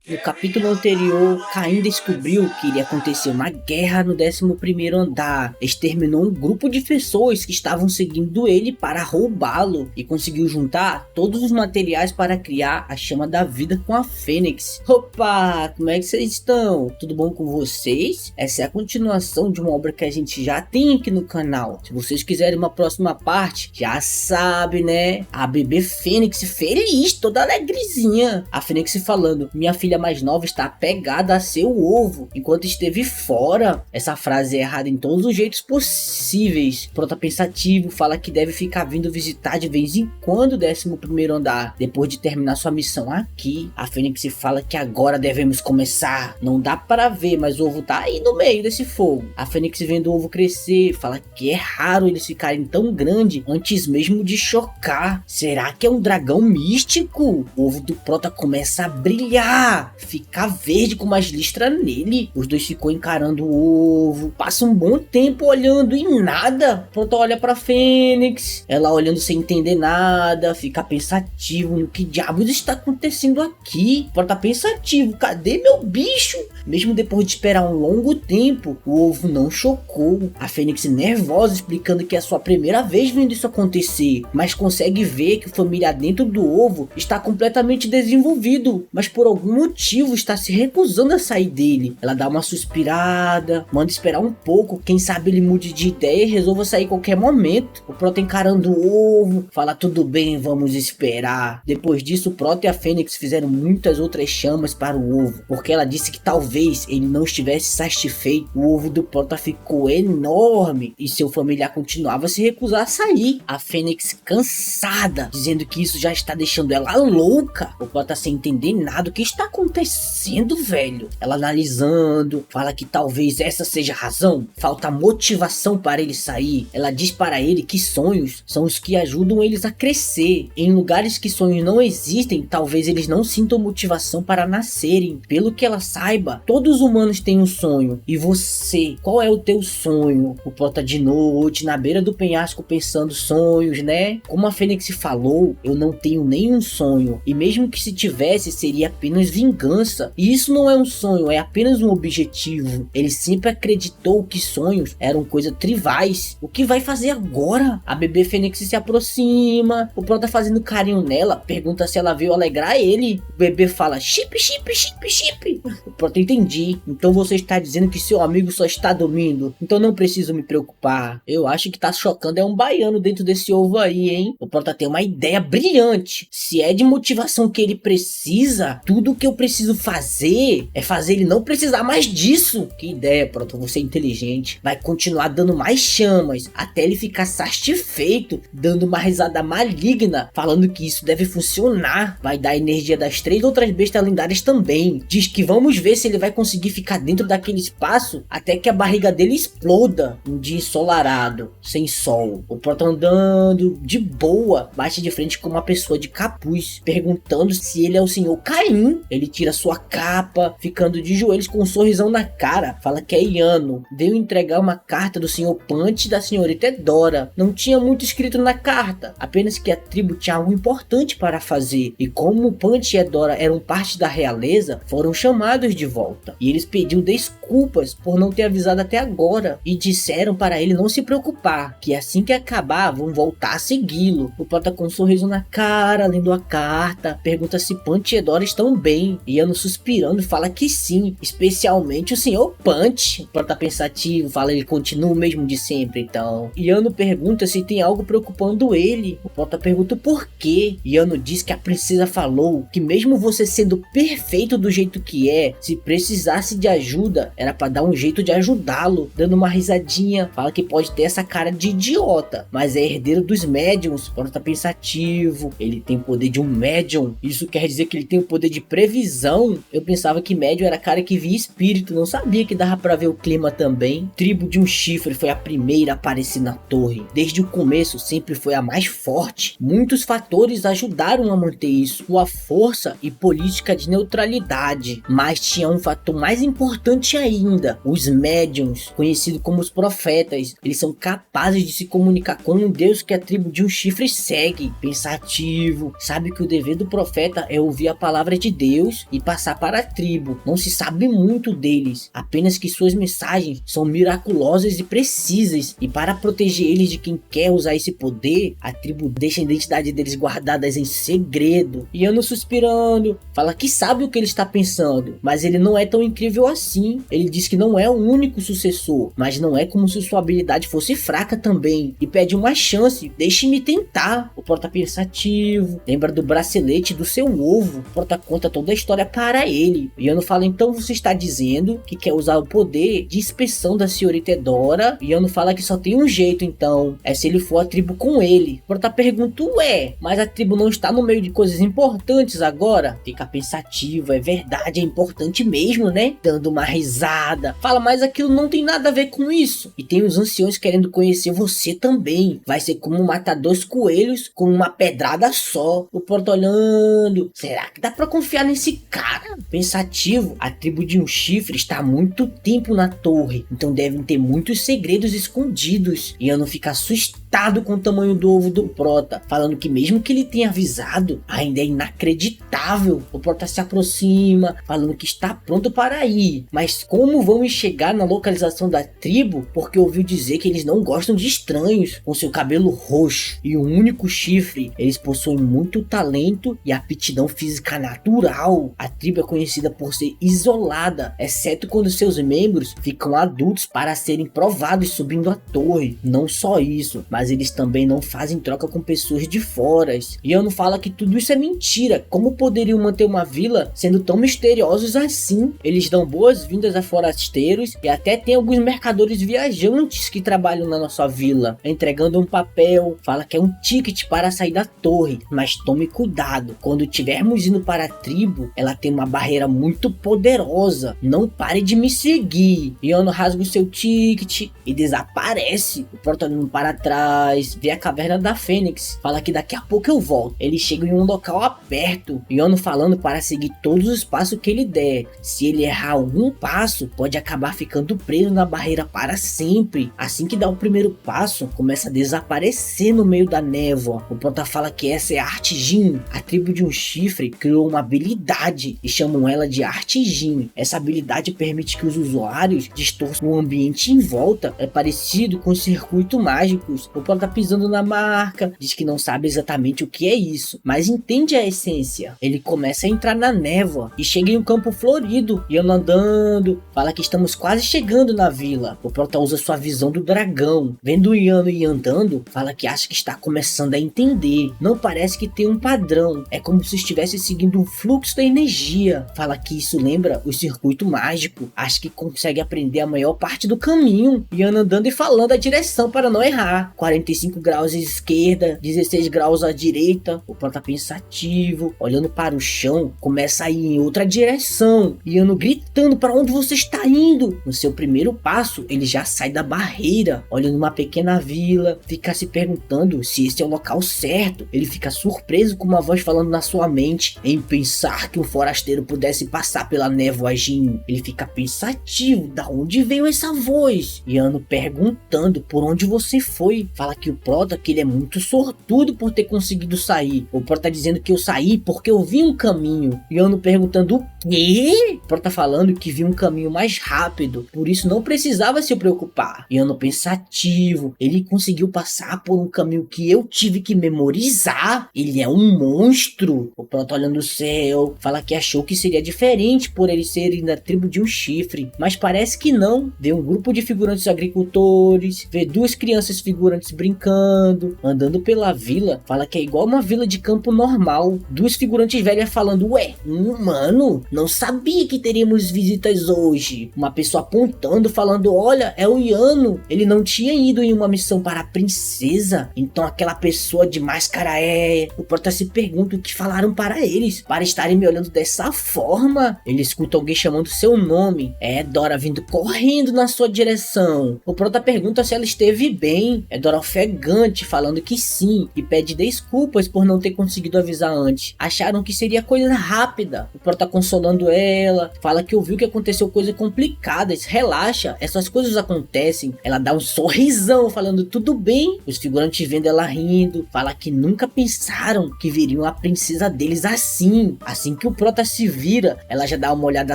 No capítulo anterior, Caim descobriu que iria acontecer uma guerra no 11º andar. Exterminou um grupo de pessoas que estavam seguindo ele para roubá-lo e conseguiu juntar todos os materiais para criar a chama da vida com a Fênix. Opa, como é que vocês estão? Tudo bom com vocês? Essa é a continuação de uma obra que a gente já tem aqui no canal. Se vocês quiserem uma próxima parte, já sabe, né? A bebê Fênix feliz, toda alegrezinha. A Fênix falando: minha filha mais nova está apegada a seu ovo enquanto esteve fora. Essa frase é errada em todos os jeitos possíveis. Prota pensativo fala que deve ficar vindo visitar de vez em quando o 11º andar depois de terminar sua missão aqui. A Fênix fala que agora devemos começar. Não dá para ver, mas o ovo tá aí no meio desse fogo. A Fênix vendo o ovo crescer fala que é raro eles ficarem tão grande antes mesmo de chocar. Será que é um dragão místico? O ovo do Prota começa a brilhar, fica verde com umas listras nele. Os dois ficam encarando o ovo, passa um bom tempo olhando e nada. Prota olha pra Fênix, ela olhando sem entender nada, fica pensativo no que diabos está acontecendo aqui. Prota pensativo, cadê meu bicho? Mesmo depois de esperar um longo tempo, o ovo não chocou. A Fênix nervosa explicando que é a sua primeira vez vendo isso acontecer, mas consegue ver que a família dentro do ovo está completamente desenvolvido, mas por algum motivo está se recusando a sair dele. Ela dá uma suspirada, manda esperar um pouco, quem sabe ele mude de ideia e resolva sair a qualquer momento. O Prota encarando o ovo, fala: tudo bem, vamos esperar. Depois disso, o Prota e a Fênix fizeram muitas outras chamas para o ovo, porque ela disse que talvez ele não estivesse satisfeito. O ovo do Prota ficou enorme e seu familiar continuava a se recusar a sair. A Fênix cansada, dizendo que isso já está deixando ela louca. O Prota sem entender nada. O que está acontecendo, velho? Ela analisando, fala que talvez essa seja a razão. Falta motivação para ele sair. Ela diz para ele que sonhos são os que ajudam eles a crescer. Em lugares que sonhos não existem, talvez eles não sintam motivação para nascerem. Pelo que ela saiba, todos os humanos têm um sonho. E você, qual é o teu sonho? O Prota de noite, na beira do penhasco, pensando sonhos, né? Como a Fênix falou, eu não tenho nenhum sonho. E mesmo que se tivesse, seria apenas vingança. E isso não é um sonho, é apenas um objetivo. Ele sempre acreditou que sonhos eram coisas trivais. O que vai fazer agora? A bebê Fênix se aproxima. O Prota fazendo carinho nela, pergunta se ela veio alegrar ele. O bebê fala: chip, chip, chip, chip. O Prota: entendi. Então você está dizendo que seu amigo só está dormindo. Então não preciso me preocupar. Eu acho que tá chocando é um baiano dentro desse ovo aí, hein? O Prota tem uma ideia brilhante. Se é de motivação que ele precisa, tudo que eu preciso fazer é fazer ele não precisar mais disso. Que ideia, Prota, você é inteligente. Vai continuar dando mais chamas até ele ficar satisfeito, dando uma risada maligna, falando que isso deve funcionar. Vai dar energia das 3 outras bestas lendárias também. Diz que vamos ver se ele vai conseguir ficar dentro daquele espaço até que a barriga dele exploda. Um dia ensolarado, sem sol. O Prota andando de boa, bate de frente com uma pessoa de capuz, perguntando se ele é o senhor Caim. Ele tira sua capa, ficando de joelhos com um sorrisão na cara. Fala que é Iano. Veio entregar uma carta do senhor Punch e da senhorita Edora. Não tinha muito escrito na carta, apenas que a tribo tinha algo importante para fazer. E como Punch e Edora eram parte da realeza, foram chamados de volta. E eles pediram desculpas por não ter avisado até agora. E disseram para ele não se preocupar, que assim que acabar, vão voltar a segui-lo. O Prota com um sorriso na cara, lendo a carta, pergunta se Punch e Edora estão bem. Iano suspirando fala que sim, especialmente o senhor Punch. O Prota pensativo fala: ele continua o mesmo de sempre então. Iano pergunta se tem algo preocupando ele. O Prota pergunta o porquê. Iano diz que a princesa falou que mesmo você sendo perfeito do jeito que é, se precisasse de ajuda, era para dar um jeito de ajudá-lo. Dando uma risadinha, fala que pode ter essa cara de idiota, mas é herdeiro dos médiums. O Prota pensativo, ele tem o poder de um médium. Isso quer dizer que ele tem o poder de previsão. Eu pensava que médium era cara que via espírito, não sabia que dava pra ver o clima também. Tribo de um chifre foi a primeira a aparecer na torre. Desde o começo sempre foi a mais forte. Muitos fatores ajudaram a manter isso, sua força e política de neutralidade. Mas tinha um fator mais importante ainda: os médiums, conhecidos como os profetas. Eles são capazes de se comunicar com um Deus que a tribo de um chifre segue. Pensativo, sabe que o dever do profeta é ouvir a palavra de Deus coelhos e passar para a tribo. Não se sabe muito deles, apenas que suas mensagens são miraculosas e precisas, e para proteger eles de quem quer usar esse poder, a tribo deixa a identidade deles guardadas em segredo. Yano, suspirando, fala que sabe o que ele está pensando, mas ele não é tão incrível assim. Ele diz que não é o único sucessor, mas não é como se sua habilidade fosse fraca também, e pede uma chance. Deixe-me tentar. O Prota pensativo lembra do bracelete do seu ovo. O Prota conta toda a história para ele. Yano fala: então você está dizendo que quer usar o poder de inspeção da senhorita Edora? Yano fala que só tem um jeito, então é se ele for a tribo com ele. O Prota pergunta: ué, mas a tribo não está no meio de coisas importantes agora? Fica pensativo: é verdade, é importante mesmo, né? Dando uma risada, fala: mas aquilo não tem nada a ver com isso. E tem os anciões querendo conhecer você também. Vai ser como matar 2 coelhos com uma pedrada só. O Prota olhando: será que dá pra confiar nesse cara? Pensativo, a tribo de um chifre está há muito tempo na torre, então devem ter muitos segredos escondidos. Yano fica assustado com o tamanho do ovo do Prota, falando que mesmo que ele tenha avisado, ainda é inacreditável. O Prota se aproxima, falando que está pronto para ir, mas como vamos chegar na localização da tribo? Porque ouviu dizer que eles não gostam de estranhos com seu cabelo roxo e um único chifre. Eles possuem muito talento e aptidão física natural. A tribo é conhecida por ser isolada, exceto quando seus membros ficam adultos para serem provados subindo a torre. Não só isso, mas eles também não fazem troca com pessoas de fora. Yano fala que tudo isso é mentira. Como poderiam manter uma vila sendo tão misteriosos assim? Eles dão boas-vindas a forasteiros e até tem alguns mercadores viajantes que trabalham na nossa vila, entregando um papel. Fala que é um ticket para sair da torre, mas tome cuidado, quando estivermos indo para a tribo, ela tem uma barreira muito poderosa, não pare de me seguir. Yano rasga o seu ticket e desaparece. O Prota olhando para trás, vê a caverna da Fênix, fala que daqui a pouco eu volto. Ele chega em um local aberto, Yano falando para seguir todos os passos que ele der. Se ele errar algum passo, pode acabar ficando preso na barreira para sempre. Assim que dá o primeiro passo, começa a desaparecer no meio da névoa. O Prota fala que essa é a Arte Jin. A tribo de um chifre criou uma habilidade e chamam ela de Arte Jin. Essa habilidade permite que os usuários distorçam o ambiente em volta. É parecido com os circuitos mágicos. O Prota pisando na marca, diz que não sabe exatamente o que é isso, mas entende a essência. Ele começa a entrar na névoa e chega em um campo florido. Yano andando, fala que estamos quase chegando na vila. O Prota usa sua visão do dragão. Vendo o Yano ir andando, fala que acha que está começando a entender. Não parece que tem um padrão, é como se estivesse seguindo um fluxo da energia. Fala que isso lembra o circuito mágico. Acha que consegue aprender a maior parte do caminho. Yano andando e falando a direção para não errar. 45 graus à esquerda, 16 graus à direita. O Prota pensativo, olhando para o chão, começa a ir em outra direção. Yano gritando: para onde você está indo? No seu primeiro passo, ele já sai da barreira, olhando uma pequena vila, fica se perguntando se esse é o local certo. Ele fica surpreso com uma voz falando na sua mente, em pensar que um forasteiro pudesse passar pela névoa Jin. Ele fica pensativo: da onde veio essa voz? Yano perguntando: por onde você foi? Fala que o Prota que ele é muito sortudo por ter conseguido sair. O Prota dizendo que eu saí porque eu vi um caminho. Yano perguntando: o quê? O Prota falando que viu um caminho mais rápido, por isso não precisava se preocupar. Yano pensativo, ele conseguiu passar por um caminho que eu tive que memorizar. Ele é um monstro. O Prota olhando o céu, fala que achou que seria diferente por eles serem da tribo de um chifre, mas parece que não. Vê um grupo de figurantes agricultores, vê 2 crianças figurantes brincando, andando pela vila. Fala que é igual uma vila de campo normal. 2 figurantes velhas falando: ué, um humano? Não sabia que teríamos visitas hoje. Uma pessoa apontando, falando: olha, é o Yano. Ele não tinha ido em uma missão para a princesa. Então aquela pessoa de máscara é... O Prota se pergunta o que falaram para eles, para estarem me olhando dessa forma. Ele escuta alguém chamando seu nome. É Edora vindo correndo na sua direção. O Prota pergunta se ela esteve bem. Edora Edora ofegante, falando que sim, e pede desculpas por não ter conseguido avisar antes. Acharam que seria coisa rápida. O Prota consolando ela, fala que ouviu que aconteceu coisa complicada, relaxa, essas coisas acontecem. Ela dá um sorrisão, falando tudo bem. Os figurantes vendo ela rindo, fala que nunca pensaram que viriam a princesa deles assim. Assim que o Prota se vira, ela já dá uma olhada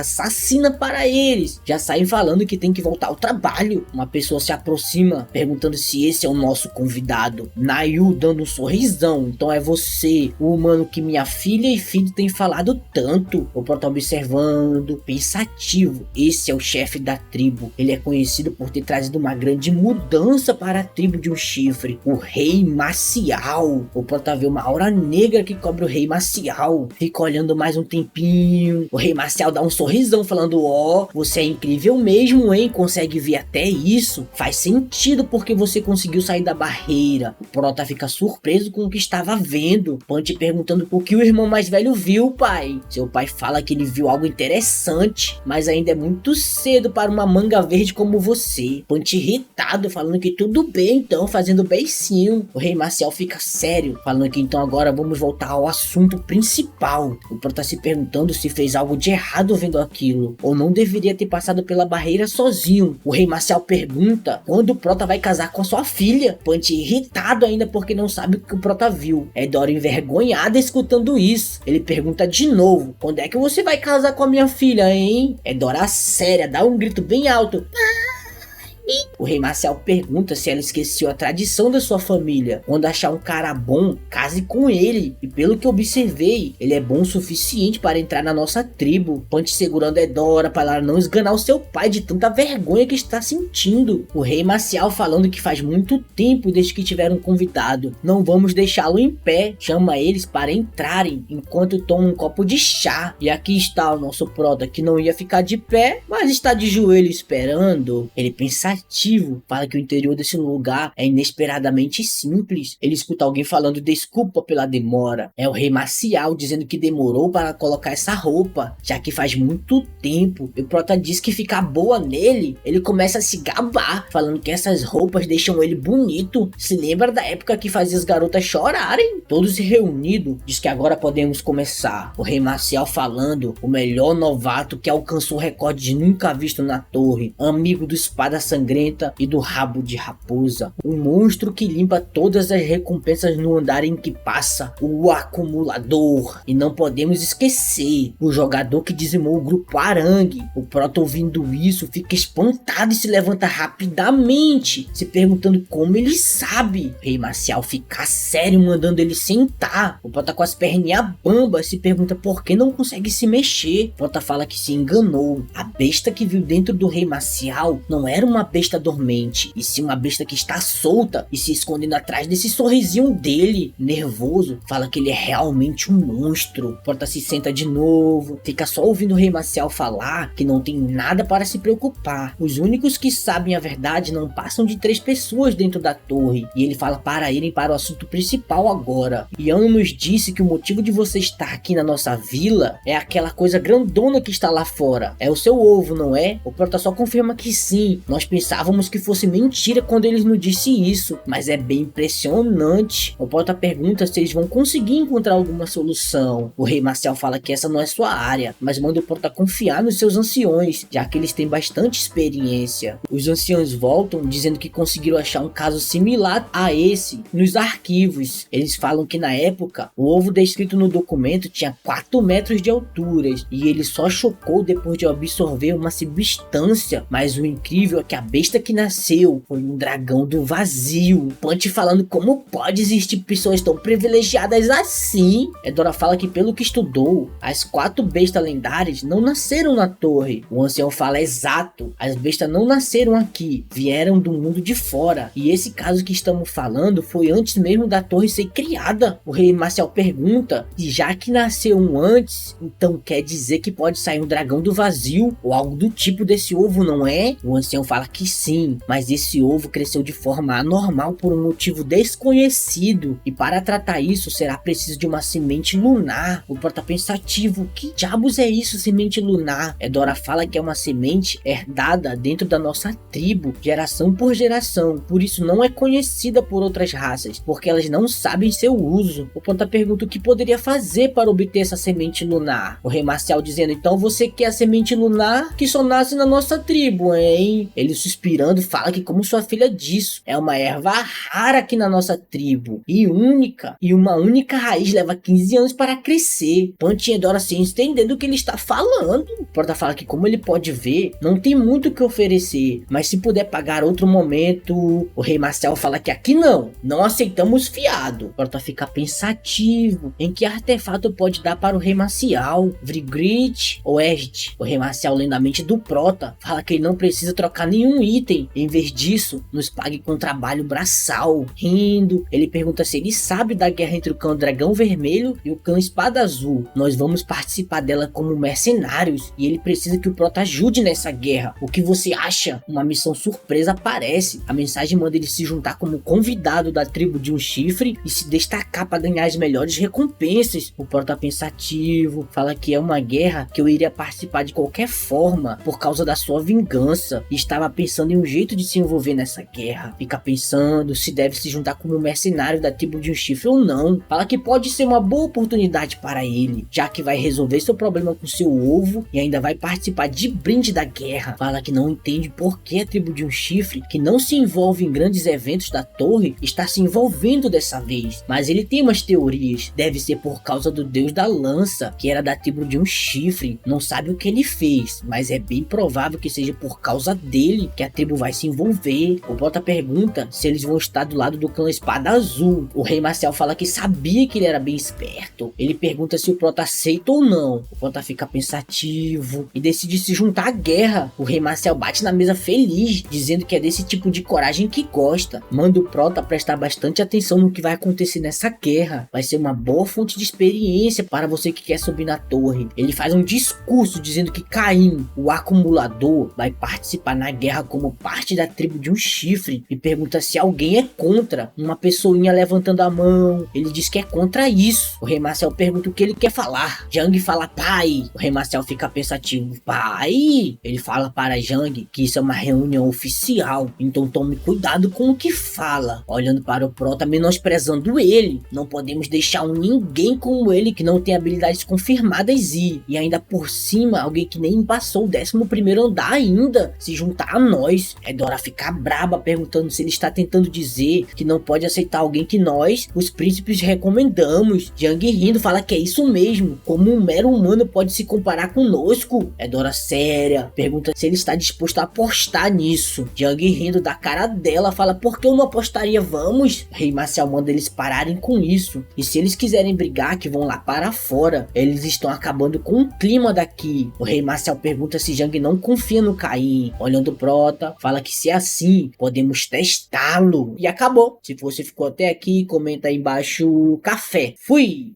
assassina para eles. Já saem falando que tem que voltar ao trabalho. Uma pessoa se aproxima, perguntando se esse é o nosso convidado. Nayu dando um sorrisão. Então é você, o humano que minha filha e filho têm falado tanto. O Prota observando, pensativo. Esse é o chefe da tribo. Ele é conhecido por ter trazido uma grande mudança para a tribo de um chifre. O Rei Maciel. O Prota vê uma aura negra que cobre o Rei Maciel. Fica olhando mais um tempinho. O Rei Maciel dá um sorrisão falando: ó, você é incrível mesmo, hein? Consegue ver até isso? Faz sentido porque você conseguiu sair da barreira. O Prota fica surpreso com o que estava vendo. Punch perguntando por que o irmão mais velho viu, pai. Seu pai fala que ele viu algo interessante, mas ainda é muito cedo para uma manga verde como você. Punch irritado, falando que tudo bem então, fazendo beicinho. O Rei Maciel fica sério, falando que então agora vamos voltar ao assunto principal. O Prota se perguntando se fez algo de errado vendo aquilo, ou não deveria ter passado pela barreira sozinho. O Rei Maciel pergunta quando o Prota vai casar com a sua filha. Punch irritado ainda porque não sabe o que o Prota viu. Edora envergonhada escutando isso. Ele pergunta de novo: quando é que você vai casar com a minha filha, hein? Edora séria, dá um grito bem alto. O Rei Maciel pergunta se ela esqueceu a tradição da sua família. Quando achar um cara bom, case com ele. E pelo que observei, ele é bom o suficiente para entrar na nossa tribo. Punch segurando Edora para ela não esganar o seu pai de tanta vergonha que está sentindo. O Rei Maciel falando que faz muito tempo desde que tiveram convidado. Não vamos deixá-lo em pé. Chama eles para entrarem enquanto toma um copo de chá. E aqui está o nosso Prota, que não ia ficar de pé, mas está de joelho esperando. Ele pensa fala que o interior desse lugar é inesperadamente simples. Ele escuta alguém falando desculpa pela demora. É o Rei Maciel dizendo que demorou para colocar essa roupa, já que faz muito tempo. E o Prota diz que fica boa nele. Ele começa a se gabar, falando que essas roupas deixam ele bonito. Se lembra da época que fazia as garotas chorarem? Todos reunidos, diz que agora podemos começar. O Rei Maciel falando, o melhor novato que alcançou o recorde nunca visto na torre, amigo do Espada Sangrenta e do Rabo de Raposa, um monstro que limpa todas as recompensas no andar em que passa, o Acumulador. E não podemos esquecer, o jogador que dizimou o grupo Arangue. O Prota, ouvindo isso, fica espantado e se levanta rapidamente, se perguntando como ele sabe. O Rei Maciel fica sério, mandando ele sentar. O Prota, com as perninhas bambas, se pergunta por que não consegue se mexer. O Prota fala que se enganou. A besta que viu dentro do Rei Maciel não era uma besta dormente, e sim uma besta que está solta e se escondendo atrás desse sorrisinho dele. Nervoso, fala que ele é realmente um monstro. Prota se senta de novo, fica só ouvindo o Rei Maciel falar que não tem nada para se preocupar. Os únicos que sabem a verdade não passam de 3 pessoas dentro da torre, e ele fala para irem para o assunto principal agora. Yano nos disse que o motivo de você estar aqui na nossa vila é aquela coisa grandona que está lá fora. É o seu ovo, não é? O Prota só confirma que sim. Nós pensávamos que fosse mentira quando eles nos disse isso, mas é bem impressionante. O Prota pergunta se eles vão conseguir encontrar alguma solução. O Rei Maciel fala que essa não é sua área, mas manda o Prota confiar nos seus anciões, já que eles têm bastante experiência. Os anciões voltam dizendo que conseguiram achar um caso similar a esse nos arquivos. Eles falam que na época o ovo descrito no documento tinha 4 metros de altura e ele só chocou depois de absorver uma substância. Mas o incrível é que a besta que nasceu foi um dragão do vazio. Punch falando como pode existir pessoas tão privilegiadas assim. Edora fala que pelo que estudou, as 4 bestas lendárias não nasceram na torre. O ancião fala exato, as bestas não nasceram aqui, vieram do mundo de fora. E esse caso que estamos falando foi antes mesmo da torre ser criada. O Rei Maciel pergunta, e já que nasceu um antes, então quer dizer que pode sair um dragão do vazio ou algo do tipo desse ovo, não é? O ancião fala que que sim, mas esse ovo cresceu de forma anormal por um motivo desconhecido, e para tratar isso será preciso de uma semente lunar. O Prota pensativo, que diabos é isso, semente lunar? Edora fala que é uma semente herdada dentro da nossa tribo, geração por geração, por isso não é conhecida por outras raças, porque elas não sabem seu uso. O Prota pergunta o que poderia fazer para obter essa semente lunar. O Rei Marcial dizendo, então você quer a semente lunar que só nasce na nossa tribo, hein? Ele suspirando fala que como sua filha disse, é uma erva rara aqui na nossa tribo, e única, e uma única raiz leva 15 anos para crescer. Punch e Edora sem entender do que ele está falando. O Prota fala que como ele pode ver, não tem muito o que oferecer, mas se puder pagar outro momento. O Rei Marcial fala que aqui não aceitamos fiado. O Prota fica pensativo em que artefato pode dar para o Rei Marcial, Vrigrit ou Est. O Rei Marcial, lendo a mente do Prota, fala que ele não precisa trocar nenhum item, em vez disso, nos pague com trabalho braçal. Rindo, ele pergunta se ele sabe da guerra entre o clã Dragão Vermelho e o clã Espada Azul. Nós vamos participar dela como mercenários e ele precisa que o Prota ajude nessa guerra. O que você acha? Uma missão surpresa aparece. A mensagem manda ele se juntar como convidado da tribo de um chifre e se destacar para ganhar as melhores recompensas. O Prota pensativo fala que é uma guerra que eu iria participar de qualquer forma por causa da sua vingança e estava pensando em um jeito de se envolver nessa guerra. Fica pensando se deve se juntar como mercenário da tribo de um chifre ou não. Fala que pode ser uma boa oportunidade para ele, já que vai resolver seu problema com seu ovo e ainda vai participar de brinde da guerra. Fala que não entende por que a tribo de um chifre, que não se envolve em grandes eventos da torre, está se envolvendo dessa vez, mas ele tem umas teorias. Deve ser por causa do deus da lança, que era da tribo de um chifre. Não sabe o que ele fez, mas é bem provável que seja por causa dele que a tribo vai se envolver. O Prota pergunta se eles vão estar do lado do clã Espada Azul. O Rei Marcial fala que sabia que ele era bem esperto. Ele pergunta se o Prota aceita ou não. O Prota fica pensativo e decide se juntar à guerra. O Rei Marcial bate na mesa feliz, dizendo que é desse tipo de coragem que gosta. Manda o Prota prestar bastante atenção no que vai acontecer nessa guerra. Vai ser uma boa fonte de experiência para você que quer subir na torre. Ele faz um discurso dizendo que Caim, o acumulador, vai participar na guerra como parte da tribo de um chifre e pergunta se alguém é contra. Uma pessoinha levantando a mão. Ele diz que é contra isso. O Rei Marcial pergunta o que ele quer falar. Jang fala pai. O Rei Marcial fica pensativo. Pai? Ele fala para Jang que isso é uma reunião oficial, então tome cuidado com o que fala. Olhando para o Prota, menosprezando ele. Não podemos deixar um ninguém como ele que não tem habilidades confirmadas e ainda por cima alguém que nem passou o 11º andar ainda se juntar a nós. Edora fica braba perguntando se ele está tentando dizer que não pode aceitar alguém que nós, os príncipes, recomendamos. Jang rindo fala que é isso mesmo, como um mero humano pode se comparar conosco. Edora séria pergunta se ele está disposto a apostar nisso. Jang rindo da cara dela fala por que eu não apostaria, vamos? Rei Marcial manda eles pararem com isso e se eles quiserem brigar que vão lá para fora, eles estão acabando com o clima daqui. O Rei Marcial pergunta se Jang não confia no Caim. Olhando o Prota, fala que se é assim, podemos testá-lo. E acabou. Se você ficou até aqui, comenta aí embaixo café. Fui!